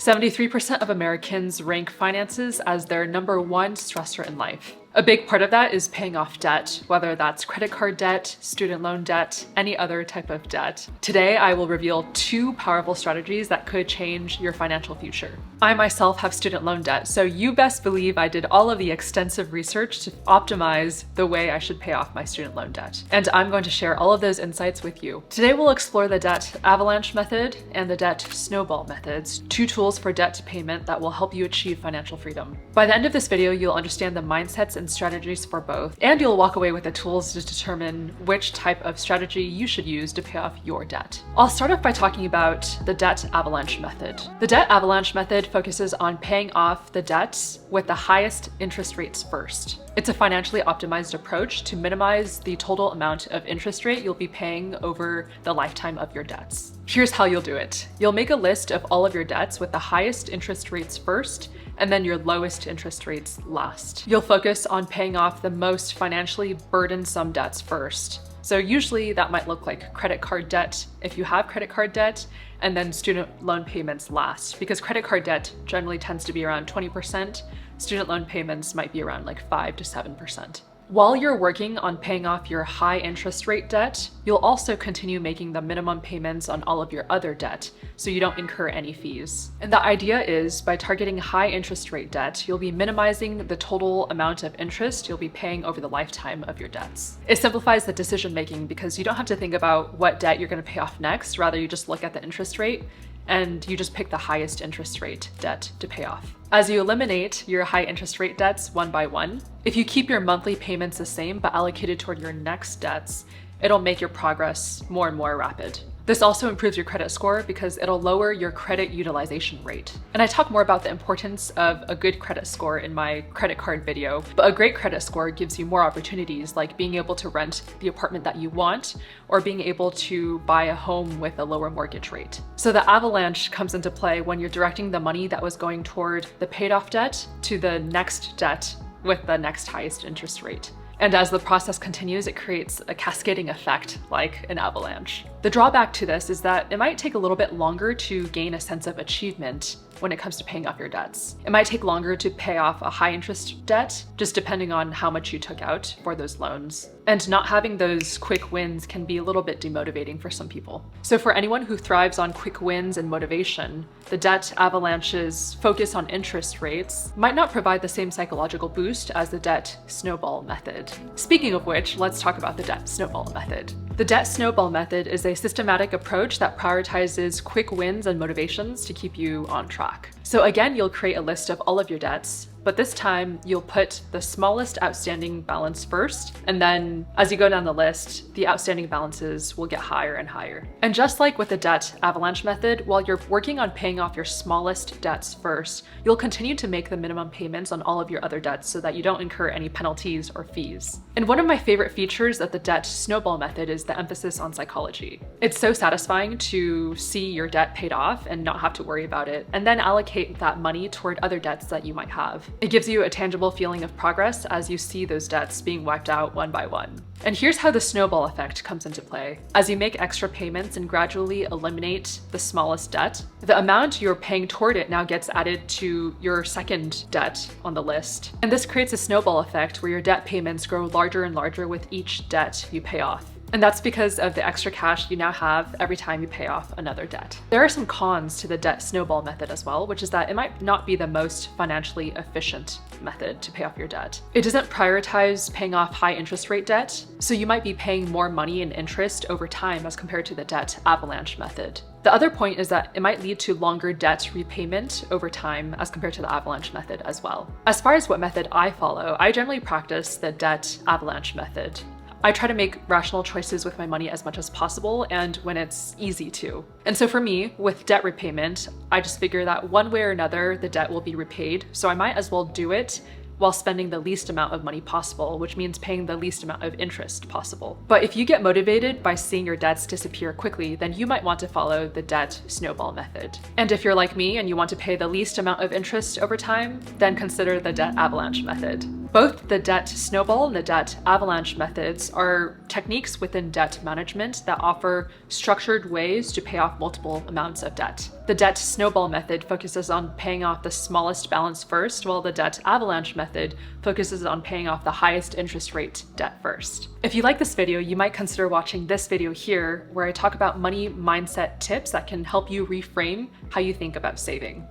73% of Americans rank finances as their #1 stressor in life. A big part of that is paying off debt, whether that's credit card debt, student loan debt, any other type of debt. Today, I will reveal 2 powerful strategies that could change your financial future. I myself have student loan debt, so you best believe I did all of the extensive research to optimize the way I should pay off my student loan debt. And I'm going to share all of those insights with you. Today, we'll explore the Debt Avalanche method and the Debt Snowball methods, 2 tools for debt payment that will help you achieve financial freedom. By the end of this video, you'll understand the mindsets and strategies for both, and you'll walk away with the tools to determine which type of strategy you should use to pay off your debt. I'll start off by talking about the Debt Avalanche method. The Debt Avalanche method focuses on paying off the debts with the highest interest rates first. It's a financially optimized approach to minimize the total amount of interest rate you'll be paying over the lifetime of your debts. Here's how you'll do it. You'll make a list of all of your debts with the highest interest rates first, and then your lowest interest rates last. You'll focus on paying off the most financially burdensome debts first. So usually that might look like credit card debt if you have credit card debt, and then student loan payments last, because credit card debt generally tends to be around 20%. Student loan payments might be around like 5 to 7%. While you're working on paying off your high interest rate debt, you'll also continue making the minimum payments on all of your other debt, so you don't incur any fees. And the idea is, by targeting high interest rate debt, you'll be minimizing the total amount of interest you'll be paying over the lifetime of your debts. It simplifies the decision making because you don't have to think about what debt you're going to pay off next. Rather, you just look at the interest rate and you just pick the highest interest rate debt to pay off. As you eliminate your high interest rate debts one by one, if you keep your monthly payments the same but allocated toward your next debts, it'll make your progress more and more rapid. This also improves your credit score because it'll lower your credit utilization rate. And I talk more about the importance of a good credit score in my credit card video, but a great credit score gives you more opportunities, like being able to rent the apartment that you want or being able to buy a home with a lower mortgage rate. So the avalanche comes into play when you're directing the money that was going toward the paid off debt to the next debt with the next highest interest rate. And as the process continues, it creates a cascading effect like an avalanche. The drawback to this is that it might take a little bit longer to gain a sense of achievement when it comes to paying off your debts. It might take longer to pay off a high interest debt, just depending on how much you took out for those loans. And not having those quick wins can be a little bit demotivating for some people. So for anyone who thrives on quick wins and motivation, the Debt Avalanche's focus on interest rates might not provide the same psychological boost as the Debt Snowball method. Speaking of which, let's talk about the Debt Snowball method. The Debt Snowball method is a systematic approach that prioritizes quick wins and motivations to keep you on track. So again, you'll create a list of all of your debts, but this time you'll put the smallest outstanding balance first, and then as you go down the list, the outstanding balances will get higher and higher. And just like with the Debt Avalanche method, while you're working on paying off your smallest debts first, you'll continue to make the minimum payments on all of your other debts so that you don't incur any penalties or fees. And one of my favorite features of the Debt Snowball method is the emphasis on psychology. It's so satisfying to see your debt paid off and not have to worry about it, and then allocate that money toward other debts that you might have. It gives you a tangible feeling of progress as you see those debts being wiped out one by one. And here's how the snowball effect comes into play. As you make extra payments and gradually eliminate the smallest debt, the amount you're paying toward it now gets added to your second debt on the list. And this creates a snowball effect where your debt payments grow larger and larger with each debt you pay off. And that's because of the extra cash you now have every time you pay off another debt. There are some cons to the Debt Snowball method as well, which is that it might not be the most financially efficient method to pay off your debt. It doesn't prioritize paying off high interest rate debt, so you might be paying more money in interest over time as compared to the Debt Avalanche method. The other point is that it might lead to longer debt repayment over time as compared to the avalanche method as well. As far as what method I follow, I generally practice the Debt Avalanche method. I try to make rational choices with my money as much as possible and when it's easy to. And so for me, with debt repayment, I just figure that one way or another, the debt will be repaid. So I might as well do it while spending the least amount of money possible, which means paying the least amount of interest possible. But if you get motivated by seeing your debts disappear quickly, then you might want to follow the Debt Snowball method. And if you're like me and you want to pay the least amount of interest over time, then consider the Debt Avalanche method. Both the Debt Snowball and the Debt Avalanche methods are techniques within debt management that offer structured ways to pay off multiple amounts of debt. The Debt Snowball method focuses on paying off the smallest balance first, while the Debt Avalanche method focuses on paying off the highest interest rate debt first. If you like this video, you might consider watching this video here, where I talk about money mindset tips that can help you reframe how you think about saving.